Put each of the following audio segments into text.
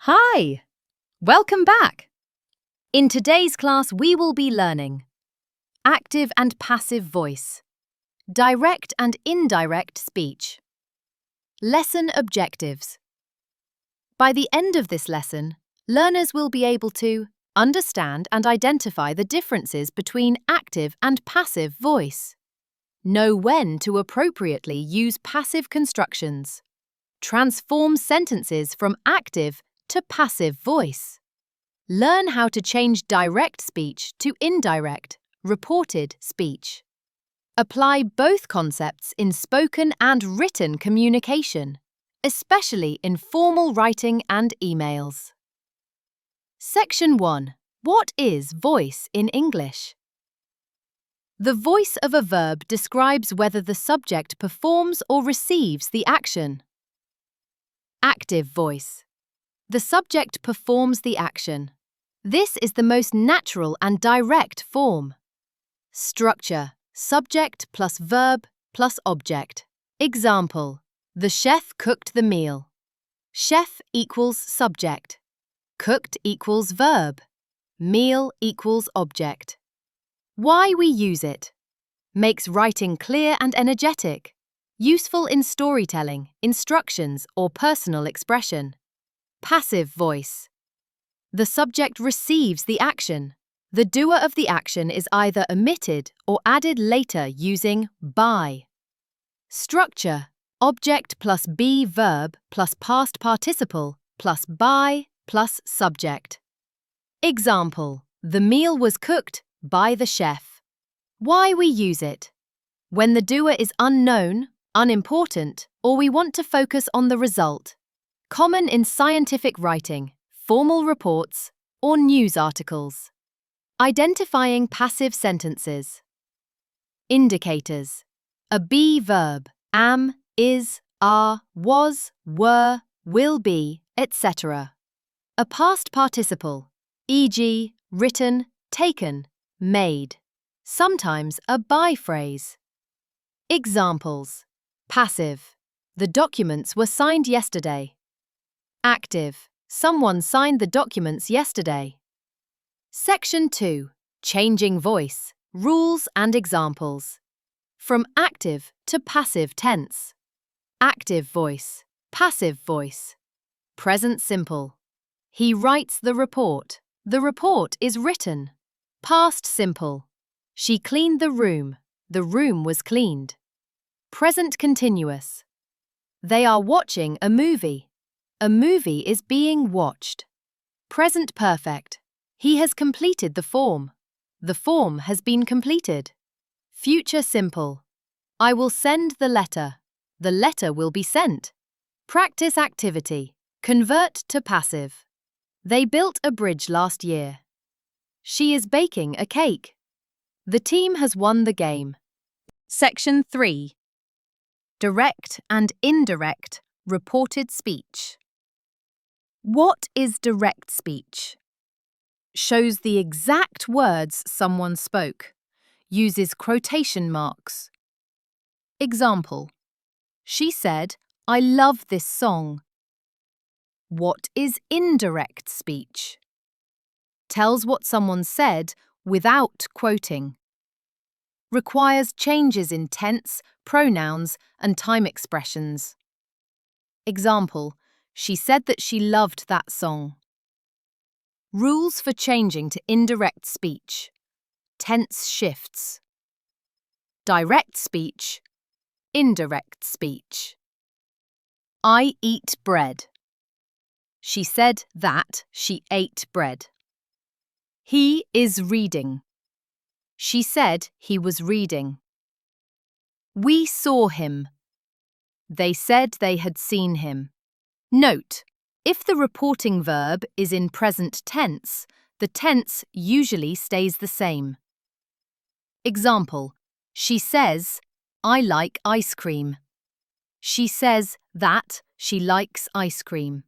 Hi! Welcome back! In today's class, we will be learning active and passive voice, direct and indirect speech. Lesson objectives. By the end of this lesson, learners will be able to understand and identify the differences between active and passive voice, know when to appropriately use passive constructions, transform sentences from active to passive voice. Learn how to change direct speech to indirect, reported speech. Apply both concepts in spoken and written communication, especially in formal writing and emails. Section 1. What is voice in English? The voice of a verb describes whether the subject performs or receives the action. Active voice. The subject performs the action. This is the most natural and direct form. Structure: subject plus verb plus object. Example: the chef cooked the meal. Chef equals subject. Cooked equals verb. Meal equals object. Why we use it: makes writing clear and energetic, useful in storytelling, instructions, or personal expression. Passive voice. The subject receives the action. The doer of the action is either omitted or added later using by. Structure: object plus be verb plus past participle plus by plus subject. Example: the meal was cooked by the chef. Why we use it: when the doer is unknown, unimportant, or we want to focus on the result. Common in scientific writing, formal reports, or news articles. Identifying passive sentences. Indicators: a be verb, am, is, are, was, were, will be, etc. A past participle, e.g., written, taken, made. Sometimes a by phrase. Examples: passive: the documents were signed yesterday. Active: someone signed the documents yesterday. Section 2. Changing voice, rules and examples. From active to passive tense. Active voice, passive voice. Present simple: he writes the report. The report is written. Past simple: she cleaned the room. The room was cleaned. Present continuous: they are watching a movie. A movie is being watched. Present perfect: he has completed the form. The form has been completed. Future simple: I will send the letter. The letter will be sent. Practice activity: convert to passive. They built a bridge last year. She is baking a cake. The team has won the game. Section 3. Direct and indirect reported speech. What is direct speech? Shows the exact words someone spoke. Uses quotation marks. Example: she said, "I love this song." What is indirect speech? Tells what someone said without quoting. Requires changes in tense, pronouns, and time expressions. Example: she said that she loved that song. Rules for changing to indirect speech. Tense shifts. Direct speech. Indirect speech. I eat bread. She said that she ate bread. He is reading. She said he was reading. We saw him. They said they had seen him. Note: if the reporting verb is in present tense, the tense usually stays the same. Example: she says, "I like ice cream." She says that she likes ice cream.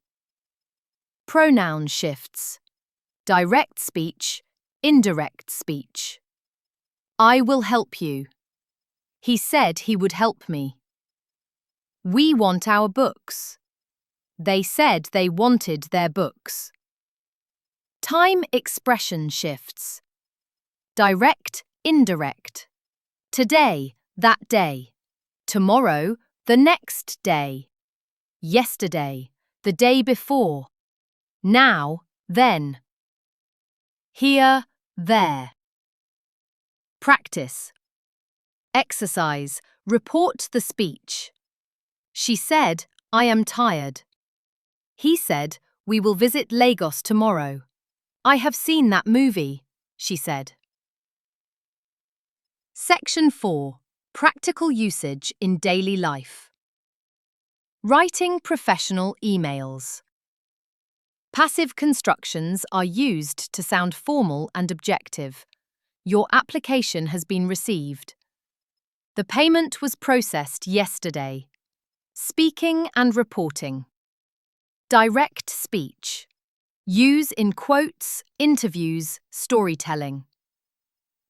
Pronoun shifts. Direct speech, indirect speech. I will help you. He said he would help me. We want our books. They said they wanted their books. Time expression shifts. Direct, indirect. Today, that day. Tomorrow, the next day. Yesterday, the day before. Now, then. Here, there. Practice. Exercise. Report the speech. She said, I am tired. He said, we will visit Lagos tomorrow. I have seen that movie, she said. Section 4. Practical usage in daily life. Writing professional emails. Passive constructions are used to sound formal and objective. Your application has been received. The payment was processed yesterday. Speaking and reporting. Direct speech. Use in quotes, interviews, storytelling.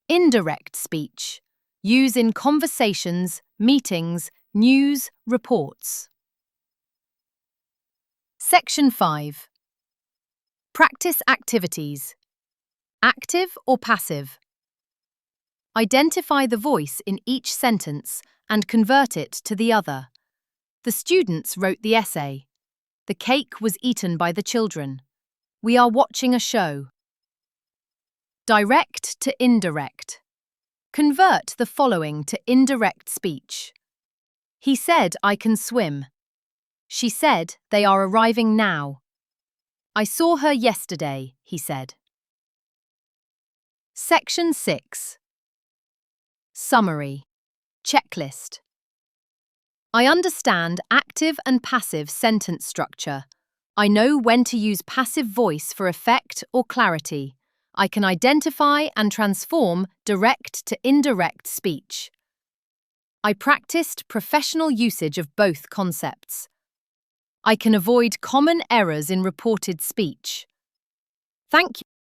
Indirect speech. Use in conversations, meetings, news, reports. Section 5. Practice activities. Active or passive? Identify the voice in each sentence and convert it to the other. The students wrote the essay. The cake was eaten by the children. We are watching a show. Direct to indirect. Convert the following to indirect speech. He said I can swim. She said they are arriving now. I saw her yesterday, he said. Section 6. Summary. Checklist. I understand active and passive sentence structure. I know when to use passive voice for effect or clarity. I can identify and transform direct to indirect speech. I practiced professional usage of both concepts. I can avoid common errors in reported speech. Thank you.